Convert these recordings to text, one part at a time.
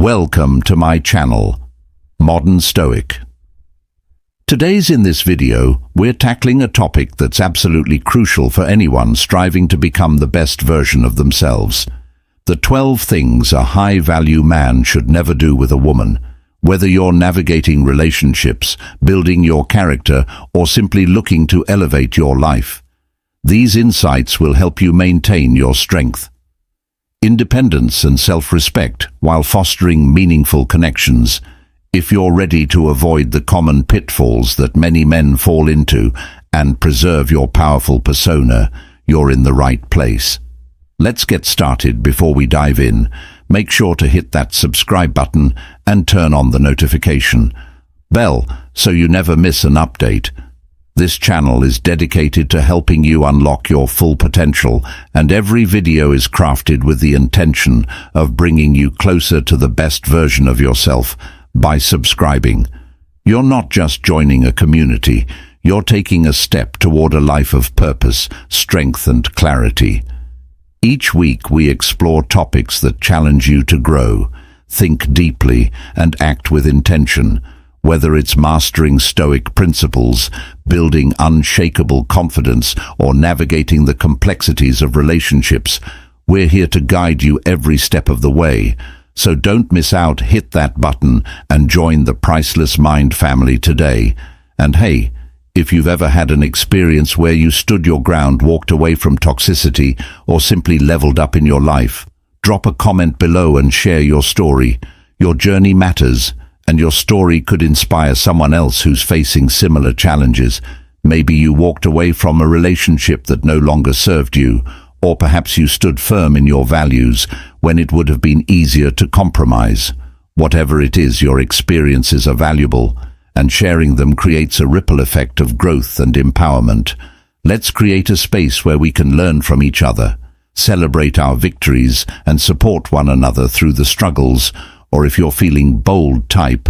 Welcome to my channel, Modern Stoic. In this video, we're tackling a topic that's absolutely crucial for anyone striving to become the best version of themselves. The 12 things a high-value man should never do with a woman, whether you're navigating relationships, building your character, or simply looking to elevate your life. These insights will help you maintain your strength, independence and self-respect while fostering meaningful connections. If you're ready to avoid the common pitfalls that many men fall into and preserve your powerful persona, you're in the right place. Let's get started. Before we dive in, make sure to hit that subscribe button and turn on the notification bell so you never miss an update. This channel is dedicated to helping you unlock your full potential, and every video is crafted with the intention of bringing you closer to the best version of yourself. By subscribing, you're not just joining a community, you're taking a step toward a life of purpose, strength and clarity. Each week we explore topics that challenge you to grow, think deeply and act with intention. Whether it's mastering Stoic principles, building unshakable confidence, or navigating the complexities of relationships, we're here to guide you every step of the way. So don't miss out. Hit that button and join the Priceless Mind family today. And hey, if you've ever had an experience where you stood your ground, walked away from toxicity, or simply leveled up in your life, drop a comment below and share your story. Your journey matters, and your story could inspire someone else who's facing similar challenges. Maybe you walked away from a relationship that no longer served you, or perhaps you stood firm in your values when it would have been easier to compromise. Whatever it is, your experiences are valuable, and sharing them creates a ripple effect of growth and empowerment. Let's create a space where we can learn from each other, celebrate our victories, and support one another through the struggles. Or if you're feeling bold, type,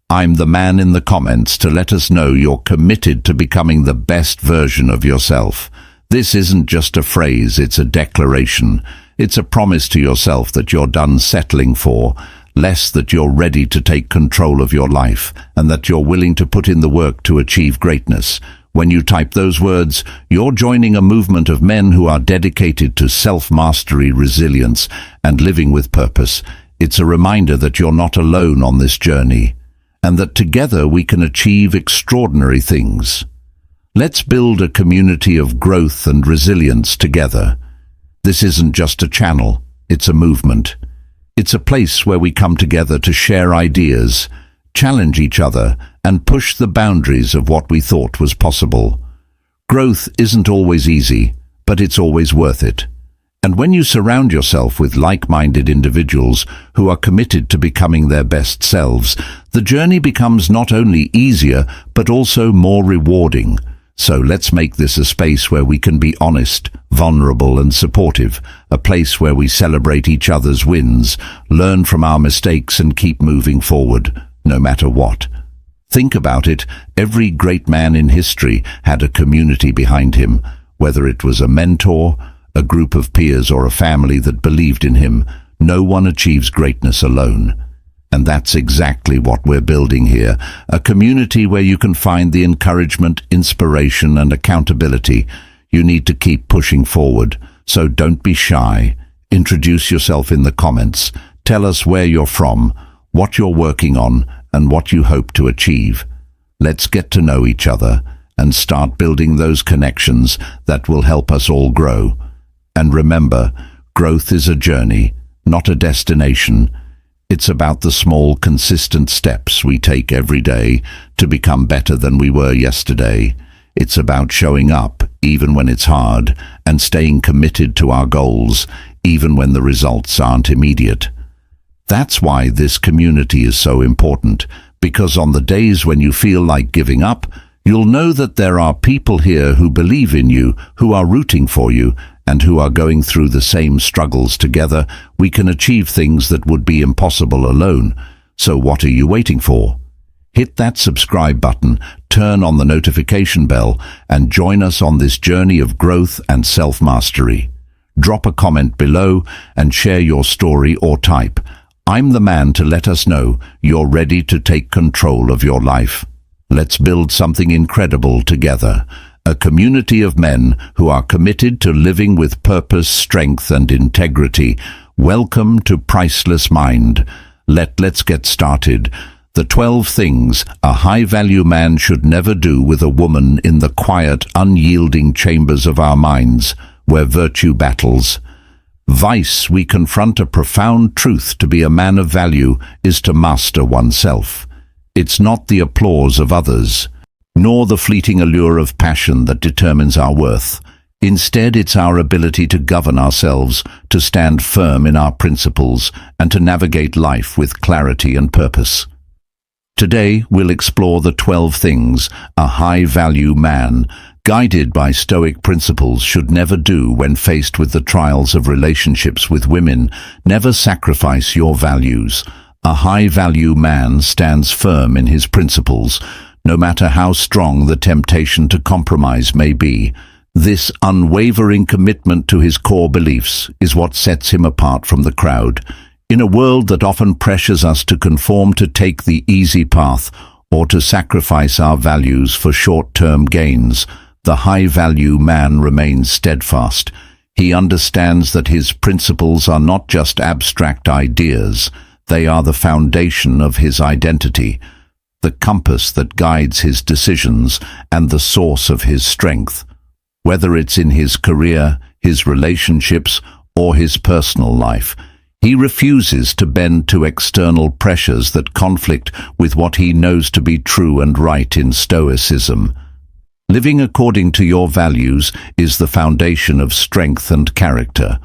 "I'm the man" in the comments to let us know you're committed to becoming the best version of yourself. This isn't just a phrase, it's a declaration. It's a promise to yourself that you're done settling for less, that you're ready to take control of your life, and that you're willing to put in the work to achieve greatness. When you type those words, you're joining a movement of men who are dedicated to self-mastery, resilience, and living with purpose. It's a reminder that you're not alone on this journey, and that together we can achieve extraordinary things. Let's build a community of growth and resilience together. This isn't just a channel, it's a movement. It's a place where we come together to share ideas, challenge each other, and push the boundaries of what we thought was possible. Growth isn't always easy, but it's always worth it. And when you surround yourself with like-minded individuals who are committed to becoming their best selves, the journey becomes not only easier, but also more rewarding. So let's make this a space where we can be honest, vulnerable and supportive, a place where we celebrate each other's wins, learn from our mistakes and keep moving forward, no matter what. Think about it, every great man in history had a community behind him, whether it was a mentor, a group of peers or a family that believed in him. No one achieves greatness alone. And that's exactly what we're building here, a community where you can find the encouragement, inspiration and accountability you need to keep pushing forward. So don't be shy. Introduce yourself in the comments. Tell us where you're from, what you're working on, and what you hope to achieve. Let's get to know each other and start building those connections that will help us all grow. And remember, growth is a journey, not a destination. It's about the small, consistent steps we take every day to become better than we were yesterday. It's about showing up, even when it's hard, and staying committed to our goals, even when the results aren't immediate. That's why this community is so important, because on the days when you feel like giving up, you'll know that there are people here who believe in you, who are rooting for you, and who are going through the same struggles together. We can achieve things that would be impossible alone. So what are you waiting for? Hit that subscribe button, turn on the notification bell, and join us on this journey of growth and self-mastery. Drop a comment below and share your story or type, I'm the man to let us know you're ready to take control of your life. Let's build something incredible together. A community of men who are committed to living with purpose, strength, and integrity. Welcome to Priceless Mind. Let's get started. The 12 things a high-value man should never do with a woman in the quiet, unyielding chambers of our minds, where virtue battles. Vice, we confront a profound truth. To be a man of value is to master oneself. It's not the applause of others, nor the fleeting allure of passion that determines our worth. Instead, it's our ability to govern ourselves, to stand firm in our principles, and to navigate life with clarity and purpose. Today, we'll explore the 12 things a high-value man, guided by Stoic principles, should never do when faced with the trials of relationships with women. Never sacrifice your values. A high-value man stands firm in his principles, no matter how strong the temptation to compromise may be. This unwavering commitment to his core beliefs is what sets him apart from the crowd. In a world that often pressures us to conform, to take the easy path, or to sacrifice our values for short-term gains, the high-value man remains steadfast. He understands that his principles are not just abstract ideas. They are the foundation of his identity, the compass that guides his decisions, and the source of his strength. Whether it's in his career, his relationships, or his personal life, he refuses to bend to external pressures that conflict with what he knows to be true and right. In Stoicism, living according to your values is the foundation of strength and character.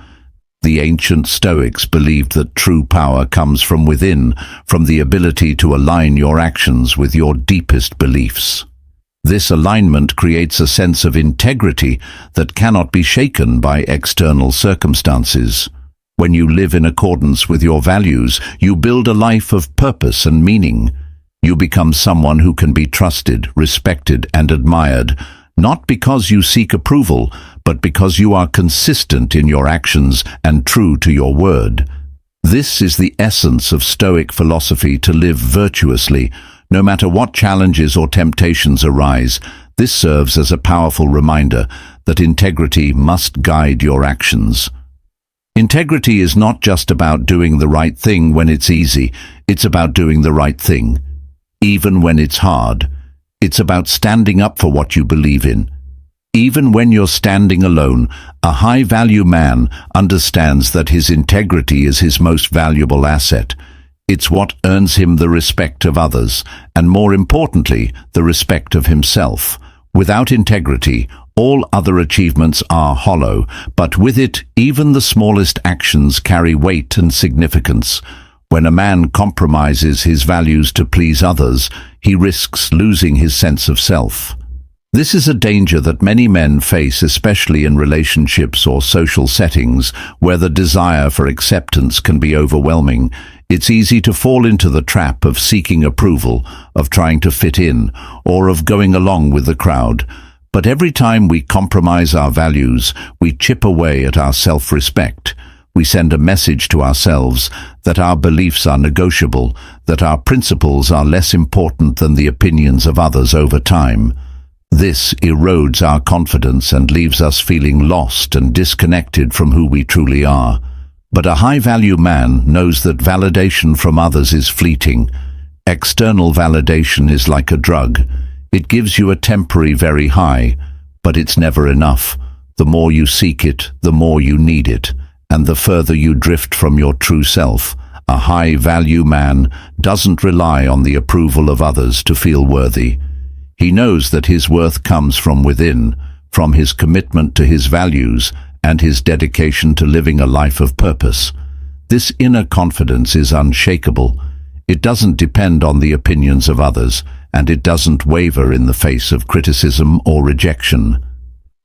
The ancient Stoics believed that true power comes from within, from the ability to align your actions with your deepest beliefs. This alignment creates a sense of integrity that cannot be shaken by external circumstances. When you live in accordance with your values, you build a life of purpose and meaning. You become someone who can be trusted, respected, and admired, not because you seek approval, but because you are consistent in your actions and true to your word. This is the essence of Stoic philosophy: to live virtuously, no matter what challenges or temptations arise. This serves as a powerful reminder that integrity must guide your actions. Integrity is not just about doing the right thing when it's easy. It's about doing the right thing, even when it's hard. It's about standing up for what you believe in. Even when you're standing alone, a high-value man understands that his integrity is his most valuable asset. It's what earns him the respect of others, and more importantly, the respect of himself. Without integrity, all other achievements are hollow, but with it, even the smallest actions carry weight and significance. When a man compromises his values to please others, he risks losing his sense of self. This is a danger that many men face, especially in relationships or social settings where the desire for acceptance can be overwhelming. It's easy to fall into the trap of seeking approval, of trying to fit in, or of going along with the crowd. But every time we compromise our values, we chip away at our self-respect. We send a message to ourselves that our beliefs are negotiable, that our principles are less important than the opinions of others. Over time, this erodes our confidence and leaves us feeling lost and disconnected from who we truly are. But a high-value man knows that validation from others is fleeting. External validation is like a drug. It gives you a temporary very high, but it's never enough. The more you seek it, the more you need it, and the further you drift from your true self. A high-value man doesn't rely on the approval of others to feel worthy. He knows that his worth comes from within, from his commitment to his values and his dedication to living a life of purpose. This inner confidence is unshakable. It doesn't depend on the opinions of others, and it doesn't waver in the face of criticism or rejection.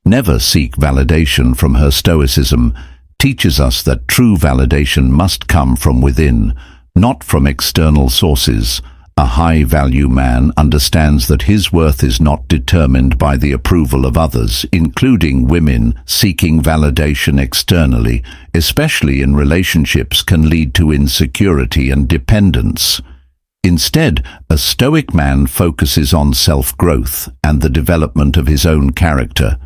Never seek validation from her. Stoicism teaches us that true validation must come from within, not from external sources. A high-value man understands that his worth is not determined by the approval of others, including women. Seeking validation externally, especially in relationships, can lead to insecurity and dependence. Instead, a Stoic man focuses on self-growth and the development of his own character.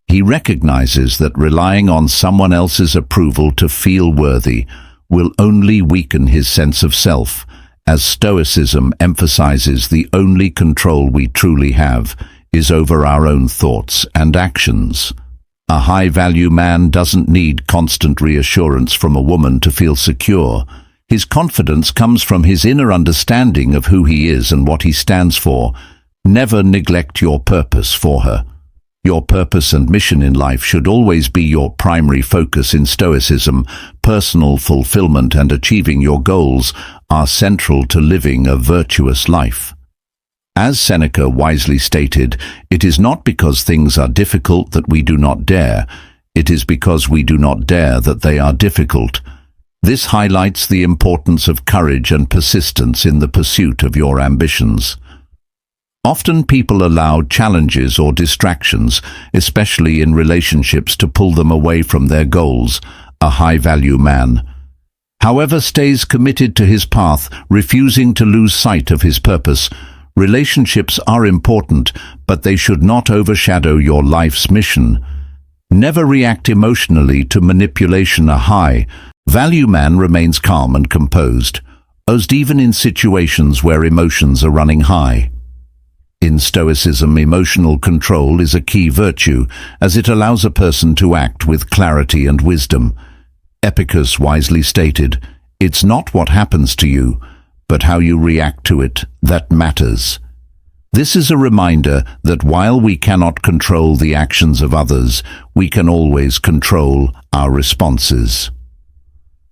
He recognizes that relying on someone else's approval to feel worthy will only weaken his sense of self, as Stoicism emphasizes the only control we truly have is over our own thoughts and actions. A high-value man doesn't need constant reassurance from a woman to feel secure. His confidence comes from his inner understanding of who he is and what he stands for. Never neglect your purpose for her. Your purpose and mission in life should always be your primary focus. In Stoicism, personal fulfillment and achieving your goals are central to living a virtuous life. As Seneca wisely stated, it is not because things are difficult that we do not dare. It is because we do not dare that they are difficult. This highlights the importance of courage and persistence in the pursuit of your ambitions. Often people allow challenges or distractions, especially in relationships, to pull them away from their goals. A high-value man, however, stays committed to his path, refusing to lose sight of his purpose. Relationships are important, but they should not overshadow your life's mission. Never react emotionally to manipulation. A high-value man remains calm and composed, even in situations where emotions are running high. In Stoicism, emotional control is a key virtue, as it allows a person to act with clarity and wisdom. Epicurus wisely stated, "It's not what happens to you, but how you react to it that matters." This is a reminder that while we cannot control the actions of others, we can always control our responses.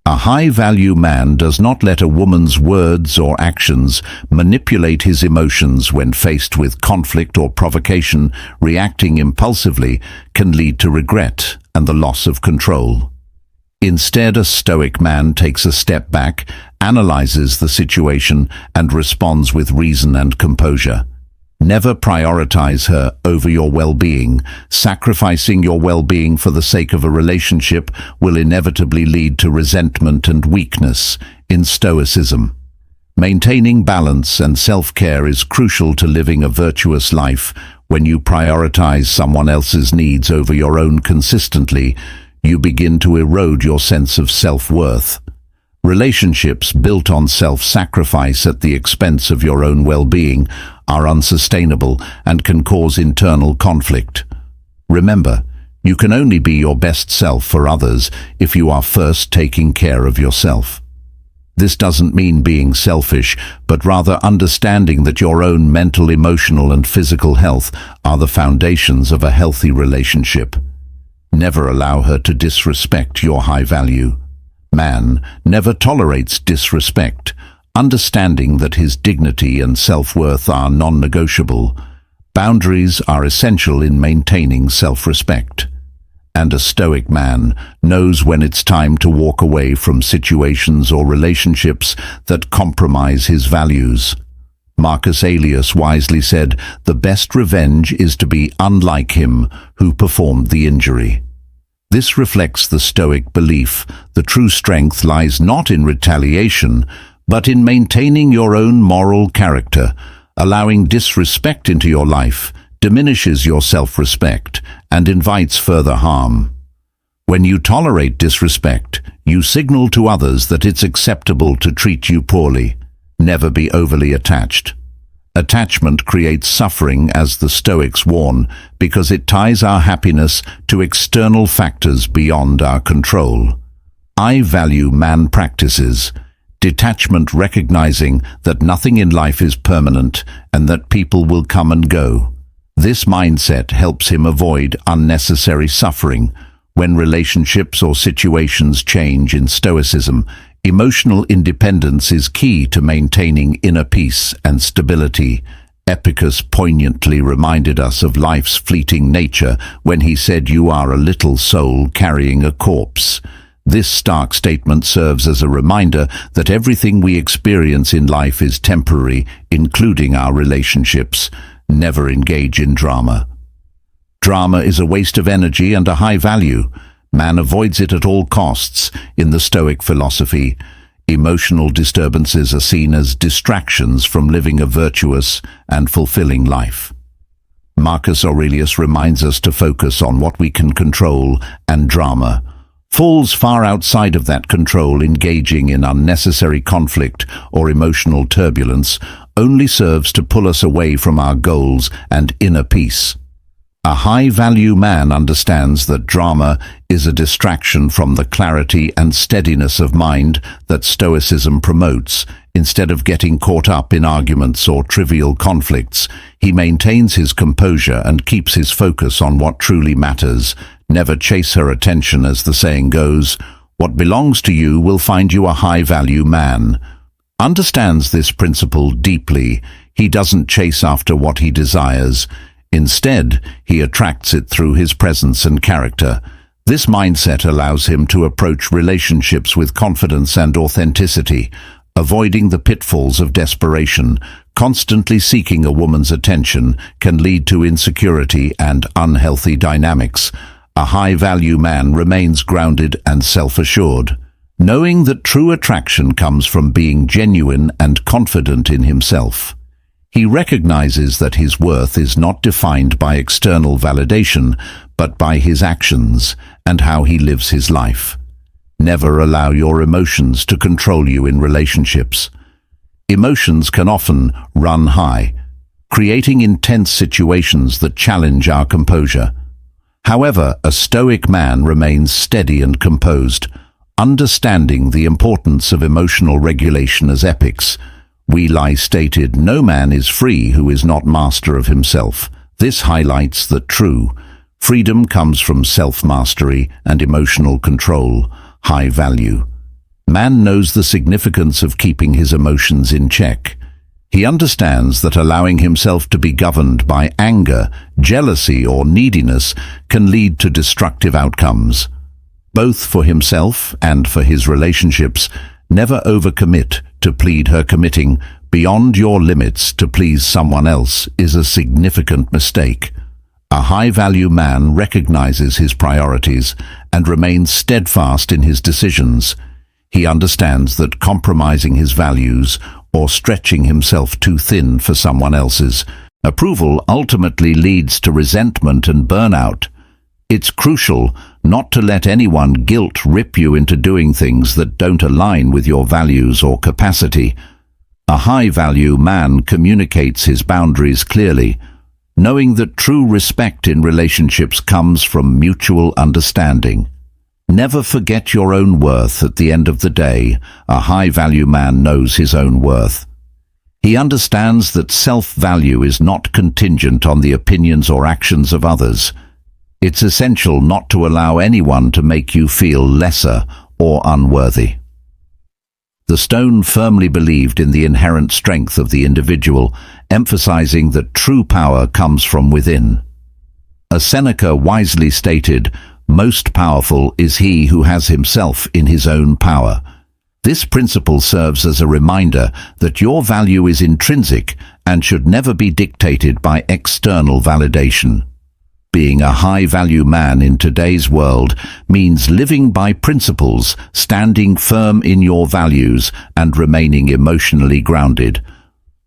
A high-value man does not let a woman's words or actions manipulate his emotions. When faced with conflict or provocation, reacting impulsively can lead to regret and the loss of control. Instead, a Stoic man takes a step back, analyzes the situation, and responds with reason and composure. Never prioritize her over your well-being. Sacrificing your well-being for the sake of a relationship will inevitably lead to resentment and weakness. In Stoicism, maintaining balance and self-care is crucial to living a virtuous life. When you prioritize someone else's needs over your own consistently, you begin to erode your sense of self-worth. Relationships built on self-sacrifice at the expense of your own well-being are unsustainable and can cause internal conflict. Remember, you can only be your best self for others if you are first taking care of yourself. This doesn't mean being selfish, but rather understanding that your own mental, emotional, and physical health are the foundations of a healthy relationship. Never allow her to disrespect your high value. Man never tolerates disrespect, understanding that his dignity and self-worth are non-negotiable. Boundaries are essential in maintaining self-respect. And a Stoic man knows when it's time to walk away from situations or relationships that compromise his values. Marcus Aurelius wisely said, "The best revenge is to be unlike him who performed the injury." This reflects the Stoic belief: the true strength lies not in retaliation, but in maintaining your own moral character. Allowing disrespect into your life diminishes your self-respect and invites further harm. When you tolerate disrespect, you signal to others that it's acceptable to treat you poorly. Never be overly attached. Attachment creates suffering, as the Stoics warn, because it ties our happiness to external factors beyond our control. I value man practices detachment, recognizing that nothing in life is permanent and that people will come and go. This mindset helps him avoid unnecessary suffering. When relationships or situations change in Stoicism, emotional independence is key to maintaining inner peace and stability. Epicurus poignantly reminded us of life's fleeting nature when he said, "You are a little soul carrying a corpse." This stark statement serves as a reminder that everything we experience in life is temporary, including our relationships. Never engage in drama. Drama is a waste of energy and a high value. Man avoids it at all costs. In the Stoic philosophy, emotional disturbances are seen as distractions from living a virtuous and fulfilling life. Marcus Aurelius reminds us to focus on what we can control, and drama falls far outside of that control. Engaging in unnecessary conflict or emotional turbulence only serves to pull us away from our goals and inner peace. A high-value man understands that drama is a distraction from the clarity and steadiness of mind that Stoicism promotes. Instead of getting caught up in arguments or trivial conflicts, he maintains his composure and keeps his focus on what truly matters. Never chase her attention, as the saying goes. What belongs to you will find you a high-value man. Understands this principle deeply. He doesn't chase after what he desires. Instead, he attracts it through his presence and character. This mindset allows him to approach relationships with confidence and authenticity, avoiding the pitfalls of desperation. Constantly seeking a woman's attention can lead to insecurity and unhealthy dynamics. A high-value man remains grounded and self-assured, knowing that true attraction comes from being genuine and confident in himself. He recognizes that his worth is not defined by external validation, but by his actions and how he lives his life. Never allow your emotions to control you in relationships. Emotions can often run high, creating intense situations that challenge our composure. However, a Stoic man remains steady and composed, understanding the importance of emotional regulation. As epics Weli stated, "No man is free who is not master of himself." This highlights that true freedom comes from self-mastery and emotional control. High value. Man knows the significance of keeping his emotions in check. He understands that allowing himself to be governed by anger, jealousy, or neediness can lead to destructive outcomes. Both for himself and for his relationships, never overcommit to plead her. Committing beyond your limits to please someone else is a significant mistake. A high-value man recognizes his priorities and remains steadfast in his decisions. He understands that compromising his values or stretching himself too thin for someone else's approval ultimately leads to resentment and burnout. It's crucial not to let anyone guilt-trip you into doing things that don't align with your values or capacity. A high-value man communicates his boundaries clearly, knowing that true respect in relationships comes from mutual understanding. Never forget your own worth. At the end of the day, a high-value man knows his own worth. He understands that self-value is not contingent on the opinions or actions of others. It's essential not to allow anyone to make you feel lesser or unworthy. The Stone firmly believed in the inherent strength of the individual, emphasizing that true power comes from within. As Seneca wisely stated, "Most powerful is he who has himself in his own power." This principle serves as a reminder that your value is intrinsic and should never be dictated by external validation. Being a high-value man in today's world means living by principles, standing firm in your values, and remaining emotionally grounded.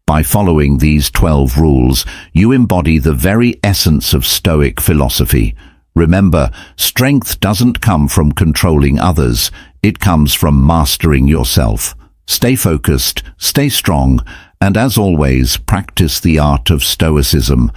By following these 12 rules, you embody the very essence of Stoic philosophy. Remember, strength doesn't come from controlling others, it comes from mastering yourself. Stay focused, stay strong, and as always, practice the art of Stoicism.